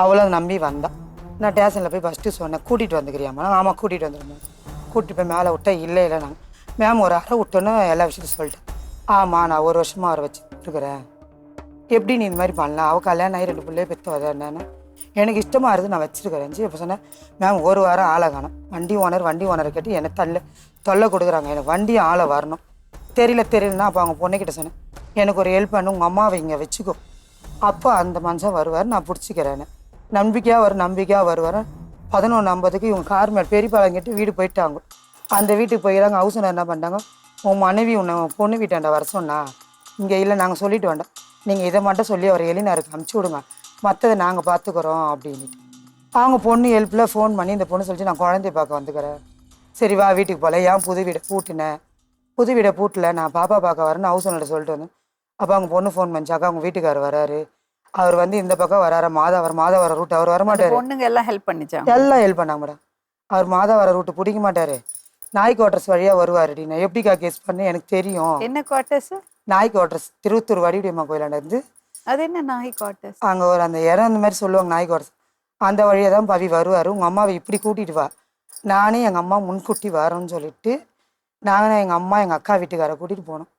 அவளும் நம்பி வந்தான். நான் ஸ்டேஷனில் போய் ஃபஸ்ட்டு சொன்னேன், கூட்டிகிட்டு வந்துக்கிறியாம்மா? ஆமாம் கூட்டிகிட்டு வந்துடுறேன். கூட்டிகிட்டு போய் மேலே விட்டா இல்லை நாங்கள் மேம் ஒரு அறை விட்டோன்னு எல்லா விஷயத்தையும் சொல்லிட்டேன். ஆமாம் நான் ஒரு வருஷமாக அவரை வச்சுருக்கிறேன், எப்படி நீ இந்த மாதிரி பண்ணலாம்? அவள் கல்யாணம் ஆகி 2 பிள்ளைய பெற்று வர என்னன்னு எனக்கு இஷ்டமாக இருக்குது, நான் வச்சுருக்கிறேன். இப்போ சொன்னேன் மேம் ஒரு வாரம் ஆளை காணும், வண்டி ஓனரை கேட்டு என்னை தொல்லை கொடுக்குறாங்க, எனக்கு வண்டி ஆளை வரணும். தெரியலன்னா அப்போ அவங்க பொண்ணுக்கிட்ட சொன்னேன், எனக்கு ஒரு ஹெல்ப் பண்ணு, உங்கள் அம்மாவை இங்கே வச்சுக்கோ, அப்போ அந்த மனுஷன் வருவார், நான் பிடிச்சிக்கிறேன்னு. நம்பிக்கையாக வருவார். 11:50 இவங்க கார் மேலே பெரியப்பாளையங்கிட்டு வீடு போயிட்டாங்க. அந்த வீட்டுக்கு போயிடறாங்க. ஹவுஸ் ஓனர் என்ன பண்ணிட்டாங்க, உன் மனைவி உன்னை பொண்ணு வீட்டாண்ட வர சொன்னா, இங்கே இல்லை நாங்கள் சொல்லிட்டு வேண்டாம், நீங்கள் இதை மட்டும் சொல்லி அவர் எலினாருக்கு அமுச்சு விடுங்க, மற்றதை நாங்கள் பார்த்துக்குறோம் அப்படின்ட்டு. அவங்க பொண்ணு ஹெல்ப்பில் ஃபோன் பண்ணி இந்த பொண்ணு சொல்லிட்டு நான் குழந்தைய பார்க்க வந்துக்கிறேன். சரி வா வீட்டுக்கு போகல, ஏன் புது வீடை பூட்டல, நான் பாப்பா பார்க்க வரேன்னு ஹவுஸ் ஓனர்கிட்ட சொல்லிட்டு வந்தேன். அப்போ அவங்க பொண்ணு ஃபோன் பண்ணிச்சாக்கா அவங்க வீட்டுக்காரர் வராரு, அவர் வந்து இந்த பக்கம் வராரு, மாதாவரம் ரூட் அவர் வரமாட்டார். பொண்ணுங்க எல்லாம் ஹெல்ப் பண்ணிச்சாங்க, எல்லாம் ஹெல்ப் பண்ணாங்க மேடம். அவர் மாதாவரம் ரூட்டு பிடிக்க மாட்டார், நாய் குவார்டர்ஸ் வழியாக வருவார். நான் எப்படிக்கா கேஸ் பண்ணி எனக்கு தெரியும். என்ன குவார்டர்ஸ்? நாய் குவார்டர்ஸ், திருவத்தூர் வடிவுடியம்மா கோயிலாண்ட இருந்து. அது என்ன நாய் குவார்டர்ஸ்? அங்கே ஒரு அந்த இடம் அந்த மாதிரி சொல்லுவாங்க நாய் குவார்டர்ஸ், அந்த வழியாக தான் பவி வருவார். உங்கள் அம்மாவை இப்படி கூட்டிகிட்டு வா, நானே எங்கள் அம்மா முன்கூட்டி வரோன்னு சொல்லிட்டு நாங்கள் எங்கள் அம்மா எங்கள் அக்கா வீட்டுக்காரை கூட்டிகிட்டு போனோம்.